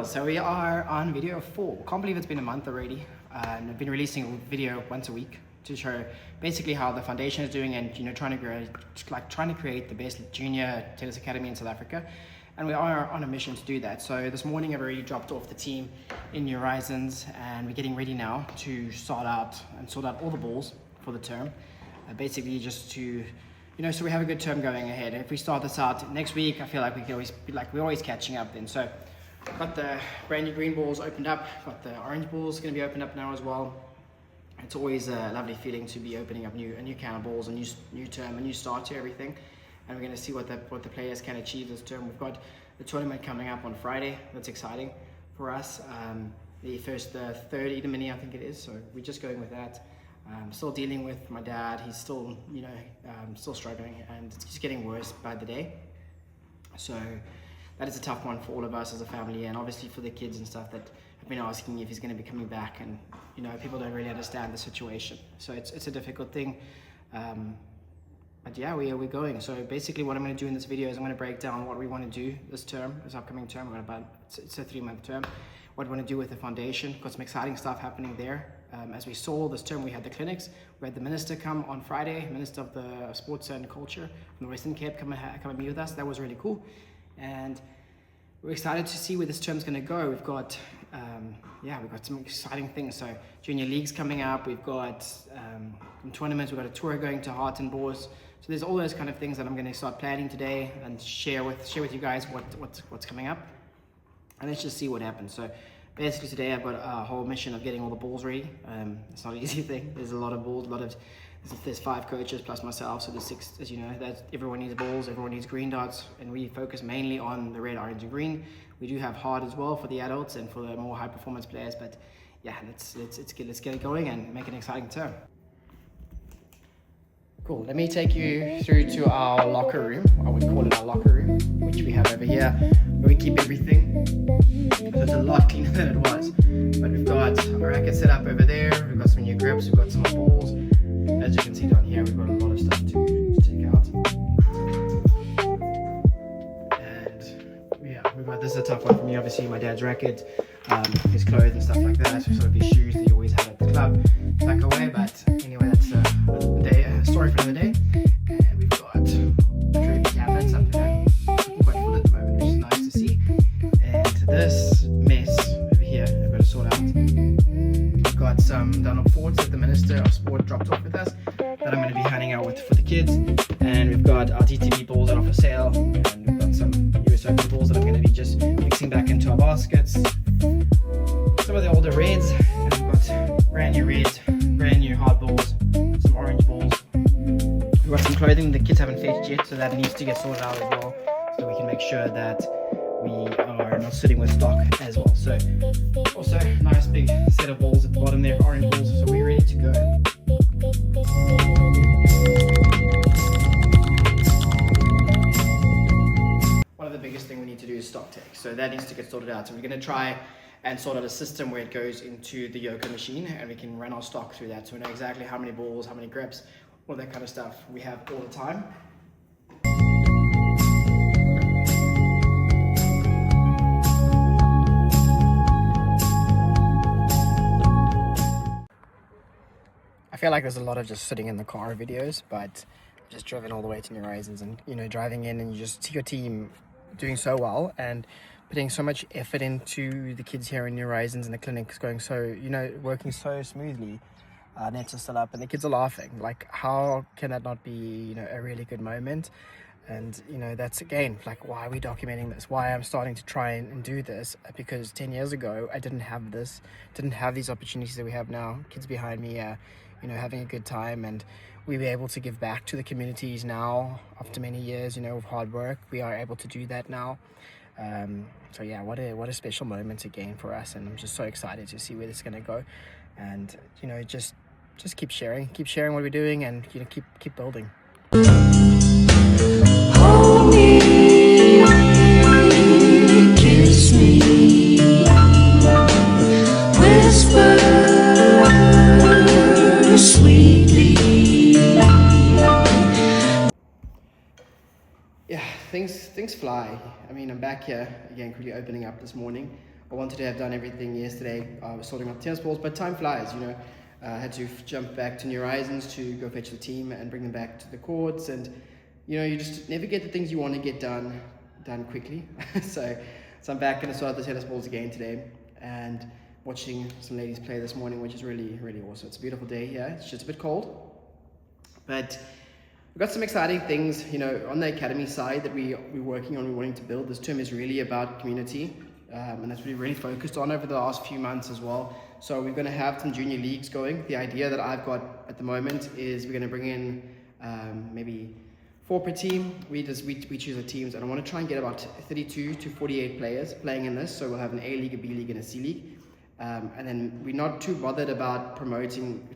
girls, so we are on video 4. Can't believe it's been a month already. I've been releasing a video once a week to show basically how the foundation is doing, and trying to create the best junior tennis academy in South Africa. And we are on a mission to do that. So this morning I've already dropped off the team in New Horizons, and we're getting ready now to sort out all the balls for the term. Basically just to, so we have a good term going ahead. If we start this out next week, I feel like we can always be we're always catching up then. So got the brand new green balls opened up, got the orange balls going to be opened up now as well. It's always a lovely feeling to be opening up a new can of balls, a new term, a new start to everything. And we're going to see what the players can achieve this term. We've got the tournament coming up on Friday. That's exciting for us. The third Eden Mini, I think it is. So we're just going with that. Still dealing with my dad. He's still, still struggling, and it's just getting worse by the day. So that is a tough one for all of us as a family, and obviously for the kids and stuff that have been asking if he's going to be coming back, and people don't really understand the situation. So it's a difficult thing. But yeah, we're going. So basically what I'm going to do in this video is I'm going to break down what we want to do this upcoming term. It's a 3-month term. What we want to do with the foundation. Got some exciting stuff happening there. As we saw this term, we had the clinics. We had the minister come on Friday, Minister of the Sports and Culture from the Western Cape, come and meet with us. That was really cool. And we're excited to see where this term's going to go. We've got some exciting things. So junior leagues coming up. We've got some tournaments. We've got a tour going to Hartenbos. So there's all those kind of things that I'm going to start planning today and share with you guys what's coming up. And let's just see what happens. So basically today I've got a whole mission of getting all the balls ready. It's not an easy thing. There's a lot of balls, there's 5 coaches plus myself, so there's 6, as you know, that everyone needs balls, everyone needs green dots, and we focus mainly on the red, orange and green. We do have hard as well for the adults and for the more high performance players, but yeah, let's get it going and make an exciting term. Cool, let me take you through to our locker room. I would call it our locker room, which we have over here, where we keep everything. So it's a lot cleaner than it was. But we've got a racket set up over there, we've got some new grips, we've got some more balls. As you can see down here, we've got a lot of stuff to take out. And yeah, this is a tough one for me. Obviously my dad's racket, his clothes and stuff like that, sort of his shoes that he always had at the club, tuck away. But anyway, that's a story for another day. And we've got trophy cabinets up there, quite full at the moment, which is nice to see. And this mess over here I've got to sort out. We've got some Donald Fords that the Minister of Sport dropped off with us that I'm going to be handing out for the kids. And we've got our DTV balls that are for sale, and we've got some US Open balls that I'm going to be just mixing back into our baskets. Some of the older reds, and we've got brand new red, brand new hard balls, some orange balls. We've got some clothing the kids haven't fetched yet, so that needs to get sorted out as well, so we can make sure that we are not sitting with stock as well. So also nice big set of balls at the bottom there, orange balls, so we're ready to go. One of the biggest thing we need to do is stock take, so that needs to get sorted out. So we're going to try and sort out a system where it goes into the Yoga machine, and we can run our stock through that, so we know exactly how many balls, how many grips, all that kind of stuff we have all the time. I feel like there's a lot of just sitting in the car videos, but I've just driven all the way to New Horizons, and driving in and you just see your team doing so well and putting so much effort into the kids here in New Horizons, and the clinics going so, working so smoothly. Nets are still up and the kids are laughing. Like, how can that not be, a really good moment? And, that's again, like, why are we documenting this? Why I'm starting to try and do this, because 10 years ago, I didn't have this, didn't have these opportunities that we have now. Kids behind me are, having a good time, and we were able to give back to the communities now after many years, of hard work. We are able to do that now. So yeah, what a special moment again for us, and I'm just so excited to see where this is going to go, and just keep sharing what we're doing, and keep building. Hold me, kiss me, whisper sweetly. Yeah, things fly. I mean, I'm back here again, quickly opening up this morning. I wanted to have done everything yesterday. I was sorting up tennis balls, but time flies, you know. I had to jump back to New Horizons to go fetch the team and bring them back to the courts, and you know, you just never get the things you want to get done quickly. so I'm back going to start the tennis balls again today, and watching some ladies play this morning, which is really awesome. It's a beautiful day here. It's just a bit cold, but we've got some exciting things, you know, on the academy side that we're working on. We're wanting to build. This term is really about community, and that's what we've really focused on over the last few months as well. So we're going to have some junior leagues going. The idea that I've got at the moment is we're going to bring in maybe 4 per team. We choose the teams, and I want to try and get about 32 to 48 players playing in this. So we'll have an A league, a B league, and a C league. And then we're not too bothered about promoting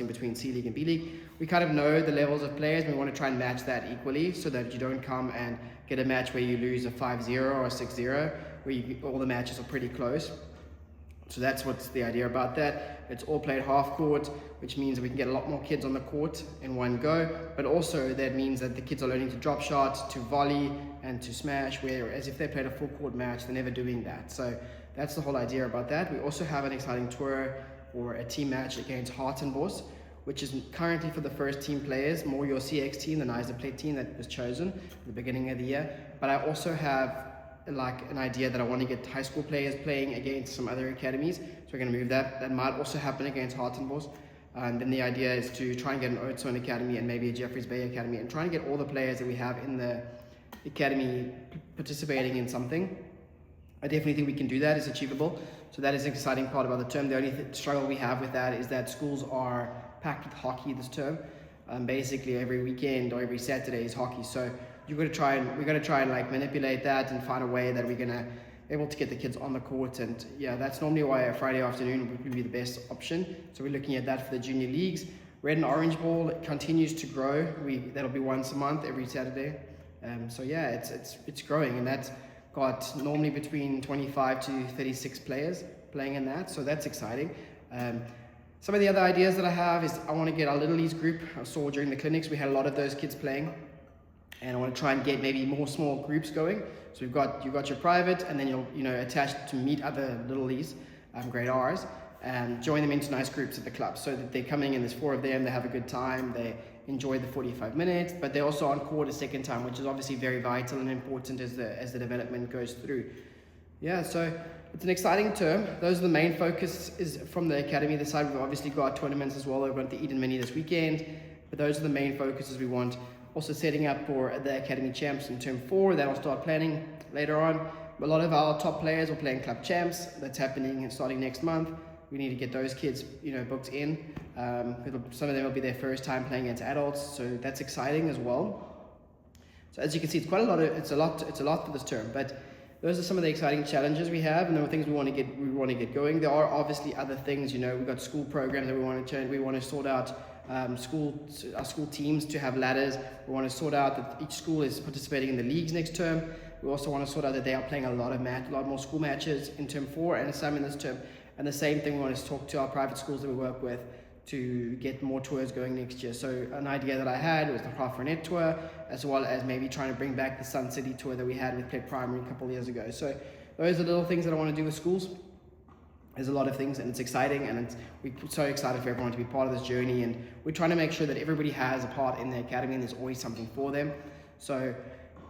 between C league and B league. We kind of know the levels of players. We want to try and match that equally, so that you don't come and get a match where you lose a 5-0 or a 6-0, where all the matches are pretty close. So that's what's the idea about that. It's all played half court, which means that we can get a lot more kids on the court in one go, but also that means that the kids are learning to drop shots, to volley, and to smash, whereas if they played a full court match, they're never doing that. So that's the whole idea about that. We also have an exciting tour or a team match against Hartenbos, which is currently for the first team players, more your CX team, the Nicer Play team that was chosen at the beginning of the year. But I also have like an idea that I want to get high school players playing against some other academies. So we're going to move that. That might also happen against Hartenbos. And then the idea is to try and get an Olsen Academy and maybe a Jeffreys Bay Academy, and try and get all the players that we have in the academy participating in something. I definitely think we can do that. It's achievable. So that is an exciting part about the term. The only struggle we have with that is that schools are packed with hockey this term. Basically every weekend or every Saturday is hockey. So we're going to try and like manipulate that and find a way that we're going to able to get the kids on the court. And yeah, that's normally why a Friday afternoon would be the best option. So we're looking at that for the junior leagues. Red and orange ball continues to grow. That'll be once a month, every Saturday. So yeah, it's growing, and that's got normally between 25 to 36 players playing in that. So that's exciting. Some of the other ideas that I have is I want to get our Little Leagues group. I saw during the clinics we had a lot of those kids playing, and I want to try and get maybe more small groups going. So you've got your private, and then you'll attached to meet other Little Leagues, grade R's, and join them into nice groups at the club, so that they're coming in. There's 4 of them. They have a good time. They enjoy the 45 minutes, but they're also on court a second time, which is obviously very vital and important as the development goes through. Yeah, so it's an exciting term. Those are the main focus is from the academy. The side we've obviously got tournaments as well. We've got the Eden Mini this weekend, but those are the main focuses we want. Also setting up for the academy champs in term 4. That'll start planning later on. A lot of our top players are playing club champs. That's happening and starting next month. We need to get those kids, booked in. Some of them will be their first time playing against adults, so that's exciting as well. So as you can see, it's quite a lot. It's a lot for this term, but those are some of the exciting challenges we have, and there are things we want to get going. There are obviously other things. We've got school programs that we want to change. We want to sort out our school teams to have ladders. We want to sort out that each school is participating in the leagues next term. We also want to sort out that they are playing a lot more school matches in term 4 and some in this term. And the same thing, we want to talk to our private schools that we work with to get more tours going next year. So an idea that I had was the Net tour, as well as maybe trying to bring back the Sun City tour that we had with Play Primary a couple of years ago. So those are little things that I want to do with schools. There's a lot of things, and it's exciting, and we're so excited for everyone to be part of this journey, and we're trying to make sure that everybody has a part in the academy, and there's always something for them. So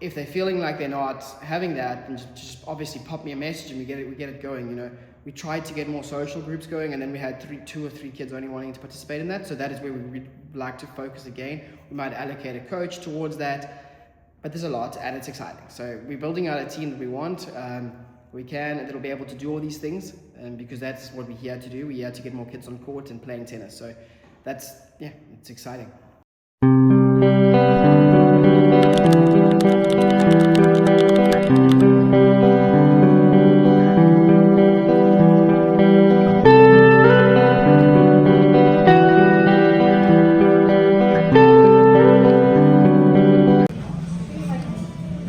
if they're feeling like they're not having that, then just obviously pop me a message and we get it going. We tried to get more social groups going, and then we had 2 or 3 kids only wanting to participate in that. So that is where we would like to focus again. We might allocate a coach towards that, but there's a lot, and it's exciting. So we're building out a team that we want. That'll be able to do all these things, because that's what we're here to do. We're here to get more kids on court and playing tennis. So it's exciting.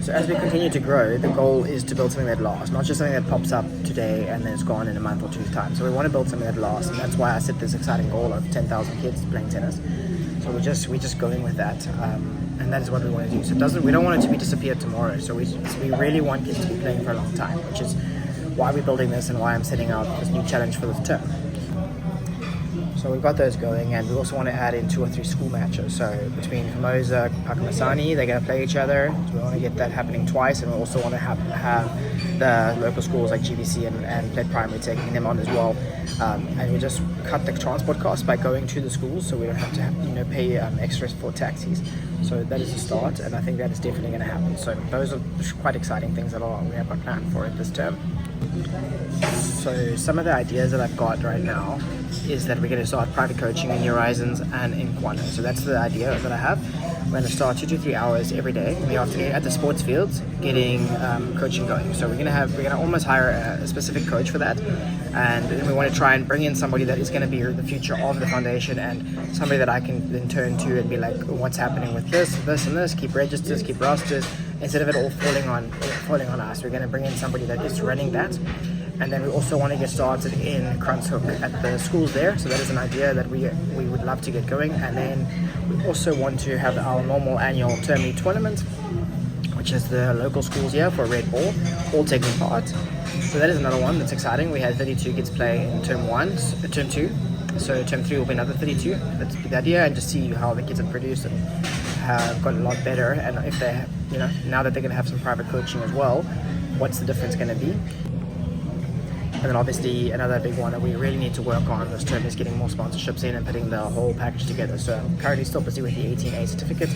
As we continue to grow, the goal is to build something that lasts, not just something that pops up today and then it's gone in a month or 2's time. So we want to build something that lasts, and that's why I set this exciting goal of 10,000 kids playing tennis. So we're just going with that, and that is what we want to do. So we don't want it to be disappeared tomorrow. So we really want kids to be playing for a long time, which is why we're building this and why I'm setting out this new challenge for this term. So we've got those going, and we also want to add in 2 or 3 school matches. So between Formosa, Pakamasani, they're going to play each other. So we want to get that happening twice, and we also want to have the local schools like GBC and Pled Primary taking them on as well. And we just cut the transport costs by going to the schools, so we don't have to pay extras for taxis. So that is a start, and I think that is definitely going to happen. So those are quite exciting things that we have a plan for it this term. So some of the ideas that I've got right now is that we're going to start private coaching in New Horizons and in Kwano. So that's the idea that I have. We're going to start 2 to 3 hours every day in the afternoon at the sports fields, getting coaching going. So we're going to almost hire a specific coach for that, and then we want to try and bring in somebody that is going to be the future of the foundation, and somebody that I can then turn to and be like, what's happening with this, and this, keep registers, keep rosters, instead of it all falling on us. We're going to bring in somebody that is running that. And then we also want to get started in Kranzhoek at the schools there. So that is an idea that we would love to get going. And then we also want to have our normal annual term league tournament, which is the local schools here for Red Ball, all taking part. So that is another one that's exciting. We had 32 kids play in term 2. So term 3 will be another 32. That's the idea, and just see how the kids have produced and have gotten a lot better. And if they, now that they're going to have some private coaching as well, what's the difference going to be? And then obviously another big one that we really need to work on this term is getting more sponsorships in and putting the whole package together. So I'm currently still busy with the 18A certificate.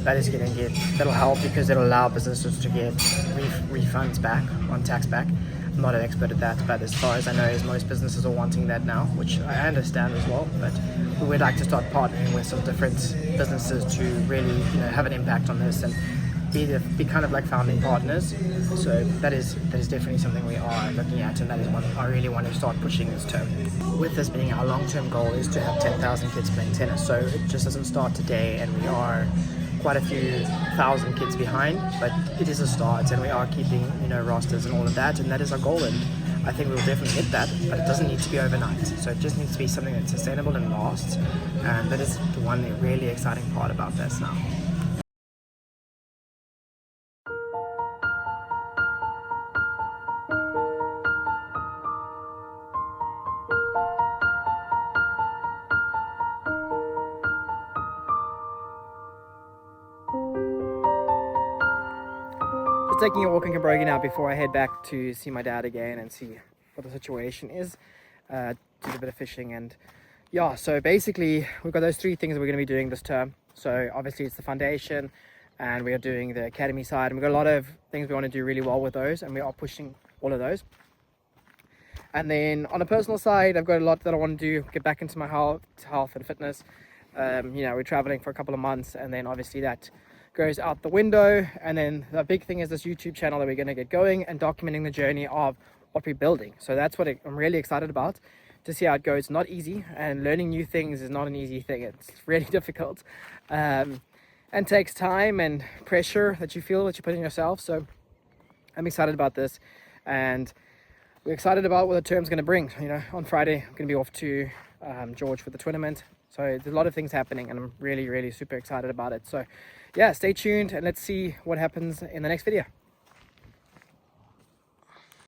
That'll help because it'll allow businesses to get refunds back on tax back. I'm not an expert at that, but as far as I know, most businesses are wanting that now, which I understand as well. But we would like to start partnering with some different businesses to really have an impact on this and be kind of like founding partners. So that is definitely something we are looking at, and that is one I really want to start pushing this term. With this being our long-term goal is to have 10,000 kids playing tennis. So it just doesn't start today, and we are quite a few thousand kids behind, but it is a start, and we are keeping rosters and all of that, and that is our goal, and I think we'll definitely hit that, but it doesn't need to be overnight. So it just needs to be something that's sustainable and lasts, and that is the one really exciting part about this now. Just taking a walk in Cambrogi now before I head back to see my dad again and see what the situation is. Do a bit of fishing, and yeah, so basically we've got those 3 things that we're going to be doing this term. So obviously it's the foundation, and we are doing the academy side, and we've got a lot of things we want to do really well with those, and we are pushing all of those. And then on a personal side, I've got a lot that I want to do, get back into my health and fitness. We're traveling for a couple of months, and then obviously that goes out the window. And then the big thing is this YouTube channel that we're going to get going and documenting the journey of what we're building. So that's what I'm really excited about, to see how it goes. It's not easy, and learning new things is not an easy thing. It's really difficult, and takes time and pressure that you feel that you put in yourself. So I'm excited about this, and we're excited about what the term's going to bring. On Friday I'm going to be off to George for the tournament. So there's a lot of things happening, and I'm really super excited about it. So yeah, stay tuned, and let's see what happens in the next video.